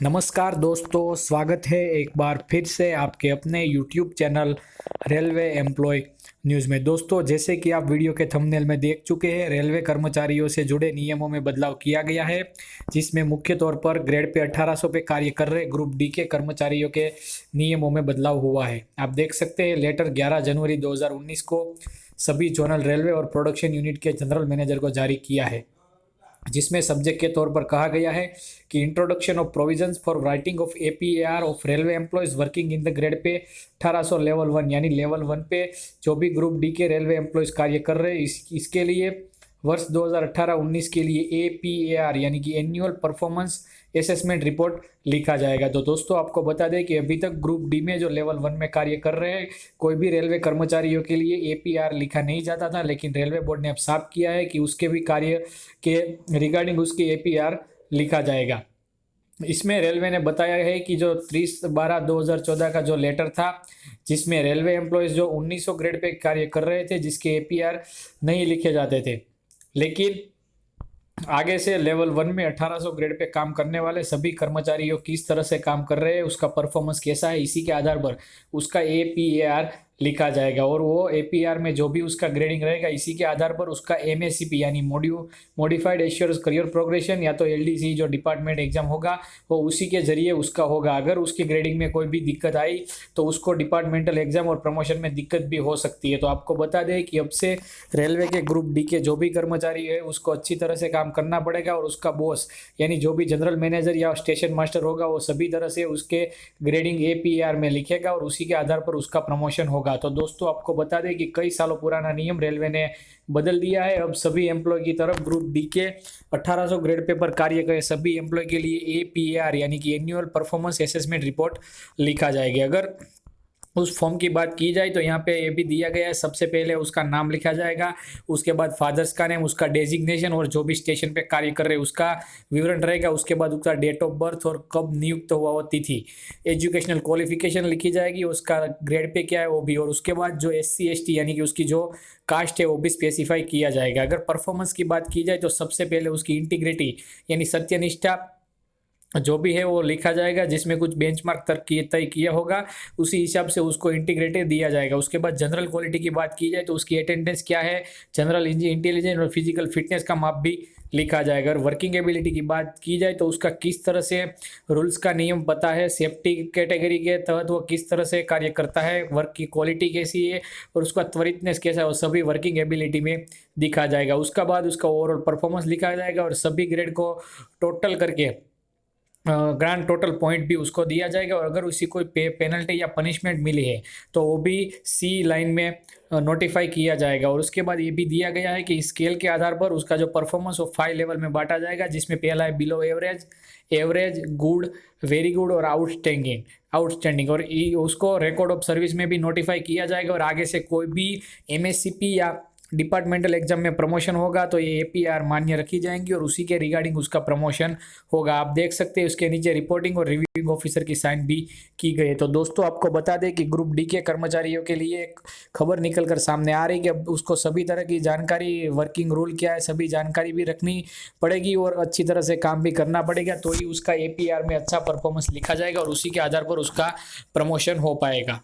नमस्कार दोस्तों, स्वागत है एक बार फिर से आपके अपने YouTube channel railway employee news में। दोस्तों, जैसे कि आप वीडियो के थंबनेल में देख चुके हैं, रेलवे कर्मचारियों से जुड़े नियमों में बदलाव किया गया है, जिसमें मुख्य तौर पर ग्रेड पे 1800 पे कार्य कर रहे ग्रुप डी के कर्मचारियों के नियमों में बदलाव हुआ है। आप देख सकते हैं, लेटर 11 जनवरी 2019 को सभी जोनल रेलवे और प्रोडक्शन यूनिट के जनरल मैनेजर को जारी किया है, जिसमें सब्जेक्ट के तौर पर कहा गया है कि introduction of provisions for writing of APAR of railway employees working in the grade pay 1800 level 1 यानी लेवल 1 पे जो भी ग्रुप डी के रेलवे एम्प्लॉयज कार्य कर रहे हैं, इसके लिए वर्ष 2018-19 के लिए एपीएआर यानी कि एनुअल परफॉर्मेंस असेसमेंट रिपोर्ट लिखा जाएगा। तो दोस्तों, आपको बता दें कि अभी तक ग्रुप डी में जो लेवल 1 में कार्य कर रहे हैं, कोई भी रेलवे कर्मचारियों के लिए एपीआर लिखा नहीं जाता था, लेकिन रेलवे बोर्ड ने अब साफ किया है कि उसके भी कार्य के रिगार्डिंग उसकी एपीआर लिखा जाएगा। इसमें रेलवे ने बताया है कि जो 30/12/2014 का जो लेटर था, जिसमें रेलवे एम्प्लॉयज़ जो 1900 ग्रेड पे कार्य कर रहे थे, जिसके एपीआर नहीं लिखे जाते थे, लेकिन आगे से लेवल 1 में 1800 ग्रेड पे काम करने वाले सभी कर्मचारियों किस तरह से काम कर रहे हैं, उसका परफॉर्मेंस कैसा है, इसी के आधार पर उसका एपीएआर लिखा जाएगा। और वो एपीआर में जो भी उसका ग्रेडिंग रहेगा, इसी के आधार पर उसका एमएससीपी यानी मॉडिफाइड एश्योर्स करियर प्रोग्रेशन या तो एलडीसी जो डिपार्टमेंट एग्जाम होगा, वो उसी के जरिए उसका होगा। अगर उसकी ग्रेडिंग में कोई भी दिक्कत आई तो उसको डिपार्टमेंटल एग्जाम और प्रमोशन में दिक्कत भी हो सकती है। तो आपको बता दें कि अब से रेलवे के ग्रुप डी के जो भी कर्मचारी है, उसको अच्छी तरह से काम करना पड़ेगा, और उसका बॉस यानी जो भी जनरल मैनेजर या स्टेशन मास्टर होगा, वो सभी तरह से उसके ग्रेडिंग एपीआर में लिखेगा और उसी के आधार पर उसका प्रमोशन होगा। तो दोस्तों, आपको बता दें कि कई सालों पुराना नियम रेलवे ने बदल दिया है। अब सभी एम्प्लॉय की तरफ ग्रुप डी के 1800 ग्रेड पे पर कार्य करे सभी एम्प्लॉय के लिए एपीआर यानी कि एनुअल परफॉर्मेंस असेसमेंट रिपोर्ट लिखा जाएगा। अगर उस फॉर्म की बात की जाए तो यहाँ पे ये भी दिया गया है, सबसे पहले उसका नाम लिखा जाएगा, उसके बाद फादर्स का नेम, उसका डेजिग्नेशन और जो भी स्टेशन पे कार्य कर रहे हैं उसका विवरण रहेगा। उसके बाद उसका डेट ऑफ बर्थ और कब नियुक्त हुआ वो तिथि, एजुकेशनल क्वालिफिकेशन लिखी जाएगी, उसका ग्रेड पे क्या है वो भी, और उसके बाद जो एससी एसटी यानी कि उसकी जो कास्ट है वो भी स्पेसिफाई किया जाएगा। अगर परफॉर्मेंस की बात की जाए तो सबसे पहले उसकी इंटीग्रिटी यानी सत्यनिष्ठा जो भी है वो लिखा जाएगा, जिसमें कुछ बेंचमार्क तय किया होगा, उसी हिसाब से उसको इंटीग्रेटेड दिया जाएगा। उसके बाद जनरल क्वालिटी की बात की जाए तो उसकी अटेंडेंस क्या है, जनरल इंटेलिजेंस और फिजिकल फिटनेस का माप भी लिखा जाएगा। और वर्किंग एबिलिटी की बात की जाए तो उसका किस तरह से रूल्स का नियम पता है, सेफ्टी कैटेगरी के तहत वो किस तरह से कार्य करता है, वर्क की क्वालिटी कैसी है और उसका त्वरितनेस कैसा है, वो सभी वर्किंग एबिलिटी में दिखा जाएगा। उसका बाद उसका ओवरऑल परफॉर्मेंस लिखा जाएगा और सभी ग्रेड को टोटल करके ग्रांड टोटल पॉइंट भी उसको दिया जाएगा। और अगर उसी कोई पेनल्टी या पनिशमेंट मिली है तो वो भी सी लाइन में नोटिफाई किया जाएगा। और उसके बाद ये भी दिया गया है कि स्केल के आधार पर उसका जो परफॉर्मेंस वो 5 लेवल में बांटा जाएगा, जिसमें पहला है below average, average, good, very good और आउटस्टैंडिंग। और उसको रिकॉर्ड ऑफ सर्विस में भी नोटिफाई किया जाएगा। और आगे से कोई भी एमएससीपी या डिपार्टमेंटल एग्जाम में प्रमोशन होगा तो ये एपीआर मान्य रखी जाएंगी और उसी के रिगार्डिंग उसका प्रमोशन होगा। आप देख सकते हैं उसके नीचे रिपोर्टिंग और रिव्यूइंग ऑफिसर की साइन भी की गई है। तो दोस्तों, आपको बता दें कि ग्रुप डी के कर्मचारियों के लिए एक खबर निकल कर सामने आ रही है कि अब उसको सभी तरह की जानकारी, वर्किंग रूल क्या है, सभी जानकारी भी रखनी पड़ेगी और अच्छी तरह से काम भी करना पड़ेगा, तो ही उसका एपीआर में अच्छा परफॉर्मेंस लिखा जाएगा और उसी के आधार पर उसका प्रमोशन हो पाएगा।